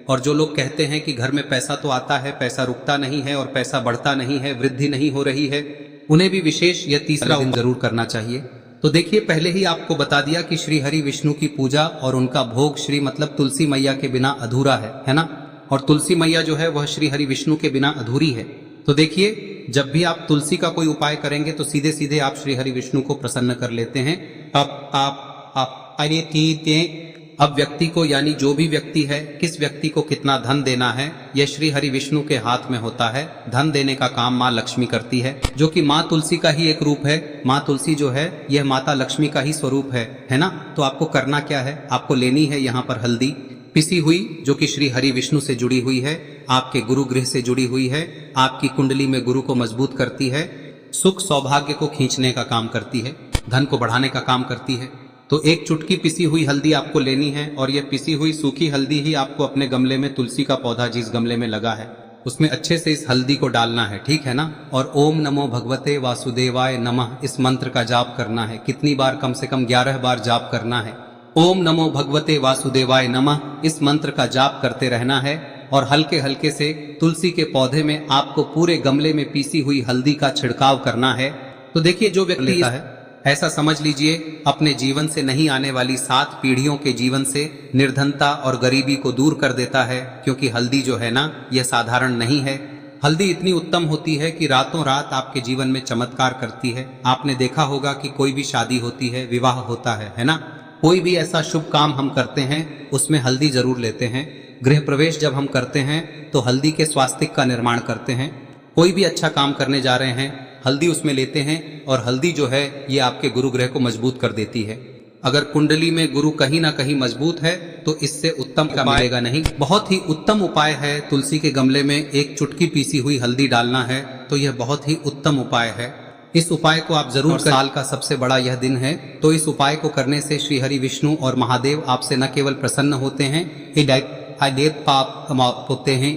और जो लोग कहते हैं कि घर में पैसा तो आता है, पैसा रुकता नहीं है और पैसा बढ़ता नहीं है, वृद्धि नहीं हो रही है, उन्हें भी विशेष यह तीसरा दिन जरूर करना चाहिए। तो देखिए, पहले ही आपको बता दिया कि श्री हरि विष्णु की पूजा और उनका भोग श्री मतलब तुलसी मैया के बिना अधूरा है ना। और तुलसी मैया जो है वह श्री हरि विष्णु के बिना अधूरी है। तो देखिए, जब भी आप तुलसी का कोई उपाय करेंगे तो सीधे सीधे आप श्री हरि विष्णु को प्रसन्न कर लेते हैं। अब व्यक्ति को, यानी जो भी व्यक्ति है, किस व्यक्ति को कितना धन देना है, यह श्री हरि विष्णु के हाथ में होता है। धन देने का काम माँ लक्ष्मी करती है, जो कि माँ तुलसी का ही एक रूप है। माँ तुलसी जो है यह माता लक्ष्मी का ही स्वरूप है ना। तो आपको करना क्या है, आपको लेनी है यहाँ पर हल्दी पिसी हुई, जो कि श्री हरि विष्णु से जुड़ी हुई है, आपके गुरु गृह से जुड़ी हुई है, आपकी कुंडली में गुरु को मजबूत करती है, सुख सौभाग्य को खींचने का काम करती है, धन को बढ़ाने का काम करती है। तो एक चुटकी पिसी हुई हल्दी आपको लेनी है और यह पिसी हुई सूखी हल्दी ही आपको अपने गमले में, तुलसी का पौधा जिस गमले में लगा है उसमें अच्छे से इस हल्दी को डालना है, ठीक है ना। और ओम नमो भगवते वासुदेवाय नमः इस मंत्र का जाप करना है। कितनी बार? कम से कम 11 बार जाप करना है। ओम नमो भगवते वासुदेवाय नमः इस मंत्र का जाप करते रहना है और हल्के हल्के से तुलसी के पौधे में आपको पूरे गमले में पीसी हुई हल्दी का छिड़काव करना है। तो देखिए, जो व्यक्ति लेता है, ऐसा समझ लीजिए अपने जीवन से नहीं आने वाली 7 पीढ़ियों के जीवन से निर्धनता और गरीबी को दूर कर देता है। क्योंकि हल्दी जो है ना, यह साधारण नहीं है। हल्दी इतनी उत्तम होती है कि रातों रात आपके जीवन में चमत्कार करती है। आपने देखा होगा कि कोई भी शादी होती है, विवाह होता है ना, कोई भी ऐसा शुभ काम हम करते हैं उसमें हल्दी जरूर लेते हैं। गृह प्रवेश जब हम करते हैं तो हल्दी के स्वास्तिक का निर्माण करते हैं। कोई भी अच्छा काम करने जा रहे हैं, हल्दी उसमें लेते हैं और हल्दी जो है ये आपके गुरु ग्रह को मजबूत कर देती है। अगर कुंडली में गुरु कहीं ना कहीं मजबूत है तो इससे उत्तम का मिलेगा नहीं। बहुत ही उत्तम उपाय है, तुलसी के गमले में एक चुटकी पीसी हुई हल्दी डालना है, तो यह बहुत ही उत्तम उपाय है। इस उपाय को आप जरूर, साल का सबसे बड़ा यह दिन है, तो इस उपाय को करने से श्री हरि विष्णु और महादेव आपसे न केवल प्रसन्न होते हैं, पाप होते हैं,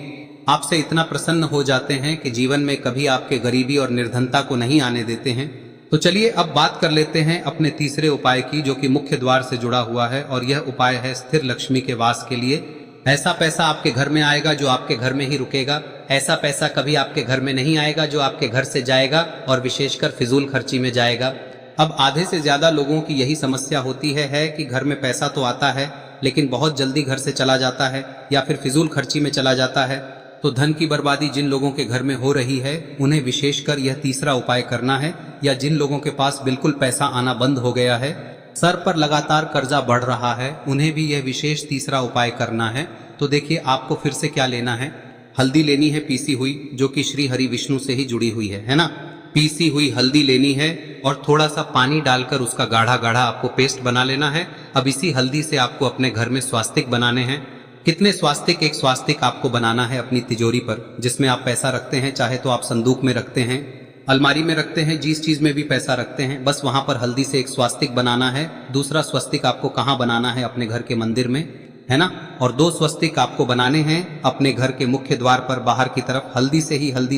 आपसे इतना प्रसन्न हो जाते हैं कि जीवन में कभी आपके गरीबी और निर्धनता को नहीं आने देते हैं। तो चलिए अब बात कर लेते हैं अपने तीसरे उपाय की, जो कि मुख्य द्वार से जुड़ा हुआ है और यह उपाय है स्थिर लक्ष्मी के वास के लिए। ऐसा पैसा आपके घर में आएगा जो आपके घर में ही रुकेगा। ऐसा पैसा कभी आपके घर में नहीं आएगा जो आपके घर से जाएगा और विशेषकर फिजूल खर्ची में जाएगा। अब आधे से ज्यादा लोगों की यही समस्या होती है कि घर में पैसा तो आता है लेकिन बहुत जल्दी घर से चला जाता है या फिर फिजूल खर्ची में चला जाता है। तो धन की बर्बादी जिन लोगों के घर में हो रही है उन्हें विशेषकर यह तीसरा उपाय करना है, या जिन लोगों के पास बिल्कुल पैसा आना बंद हो गया है, सर पर लगातार कर्जा बढ़ रहा है, उन्हें भी यह विशेष तीसरा उपाय करना है। तो देखिए, आपको फिर से क्या लेना है, हल्दी लेनी है पीसी हुई, जो कि श्री हरि विष्णु से ही जुड़ी हुई है ना। पीसी हुई हल्दी लेनी है और थोड़ा सा पानी डालकर उसका गाढ़ा गाढ़ा आपको पेस्ट बना लेना है। अब इसी हल्दी से आपको अपने घर में स्वास्तिक बनाने हैं। कितने स्वास्तिक? एक स्वास्तिक आपको बनाना है अपनी तिजोरी पर, जिसमें आप पैसा रखते हैं, चाहे तो आप संदूक में रखते हैं, अलमारी में रखते हैं, जिस चीज में भी पैसा रखते हैं, बस वहां पर हल्दी से एक स्वास्तिक बनाना है। दूसरा स्वस्तिक आपको कहाँ बनाना है? अपने घर के मंदिर में, है ना। और 2 स्वस्तिक आपको बनाने हैं अपने घर के मुख्य द्वार पर बाहर की तरफ। हल्दी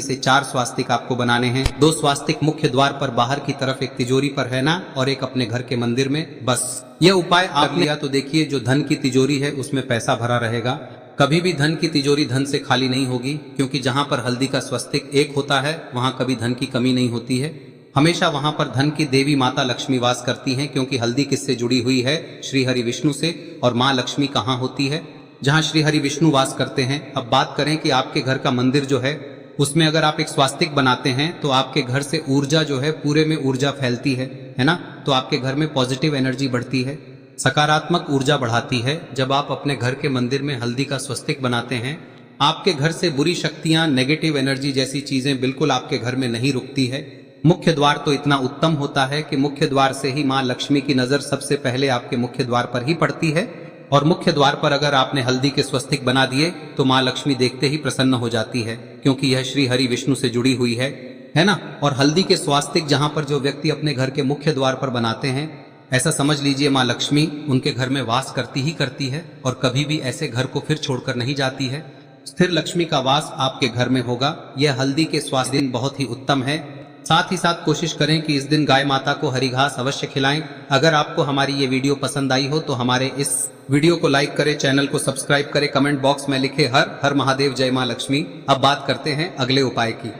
से 4 स्वास्तिक आपको बनाने हैं। 2 स्वास्तिक मुख्य द्वार पर बाहर की तरफ, एक तिजोरी पर, है ना, और एक अपने घर के मंदिर में। बस यह उपाय आप लिया तो देखिए, जो धन की तिजोरी है उसमें पैसा भरा रहेगा। कभी भी धन की तिजोरी धन से खाली नहीं होगी, क्योंकि जहां पर हल्दी का स्वस्तिक एक होता है वहां कभी धन की कमी नहीं होती है। हमेशा वहां पर धन की देवी माता लक्ष्मी वास करती हैं, क्योंकि हल्दी किससे जुड़ी हुई है? श्री हरि विष्णु से। और माँ लक्ष्मी कहाँ होती है? जहाँ श्री हरि विष्णु वास करते हैं। अब बात करें कि आपके घर का मंदिर जो है उसमें अगर आप एक स्वास्तिक बनाते हैं तो आपके घर से ऊर्जा जो है, पूरे में ऊर्जा फैलती है ना। तो आपके घर में पॉजिटिव एनर्जी बढ़ती है, सकारात्मक ऊर्जा बढ़ाती है। जब आप अपने घर के मंदिर में हल्दी का स्वस्तिक बनाते हैं, आपके घर से बुरी शक्तियां, नेगेटिव एनर्जी जैसी चीजें बिल्कुल आपके घर में नहीं रुकती है। मुख्य द्वार तो इतना उत्तम होता है कि मुख्य द्वार से ही माँ लक्ष्मी की नजर सबसे पहले आपके मुख्य द्वार पर ही पड़ती है। और मुख्य द्वार पर अगर आपने हल्दी के स्वस्तिक बना दिए तो माँ लक्ष्मी देखते ही प्रसन्न हो जाती है, क्योंकि यह श्री हरि विष्णु से जुड़ी हुई है ना। और हल्दी के स्वास्तिक जहां पर जो व्यक्ति अपने घर के मुख्य द्वार पर बनाते हैं, ऐसा समझ लीजिए माँ लक्ष्मी उनके घर में वास करती ही करती है और कभी भी ऐसे घर को फिर छोड़कर नहीं जाती है। स्थिर लक्ष्मी का वास आपके घर में होगा। यह हल्दी के स्वास्थ्य दिन बहुत ही उत्तम है। साथ ही साथ कोशिश करें कि इस दिन गाय माता को हरी घास अवश्य खिलाएं। अगर आपको हमारी ये वीडियो पसंद आई हो तो हमारे इस वीडियो को लाइक करें, चैनल को सब्सक्राइब करें, कमेंट बॉक्स में लिखे हर हर महादेव, जय मां लक्ष्मी। अब बात करते हैं अगले उपाय की।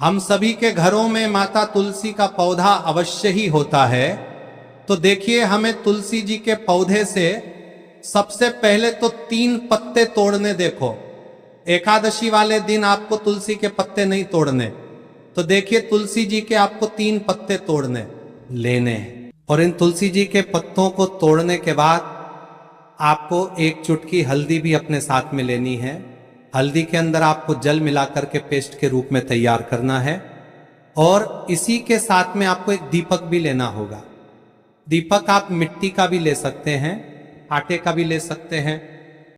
हम सभी के घरों में माता तुलसी का पौधा अवश्य ही होता है। तो देखिए, हमें तुलसी जी के पौधे से सबसे पहले तो 3 पत्ते तोड़ने। देखो, एकादशी वाले दिन आपको तुलसी के पत्ते नहीं तोड़ने। तो देखिए, तुलसी जी के आपको 3 पत्ते तोड़ने लेने, और इन तुलसी जी के पत्तों को तोड़ने के बाद आपको 1 चुटकी हल्दी भी अपने साथ में लेनी है। हल्दी के अंदर आपको जल मिलाकर के पेस्ट के रूप में तैयार करना है, और इसी के साथ में आपको एक दीपक भी लेना होगा। दीपक आप मिट्टी का भी ले सकते हैं, आटे का भी ले सकते हैं,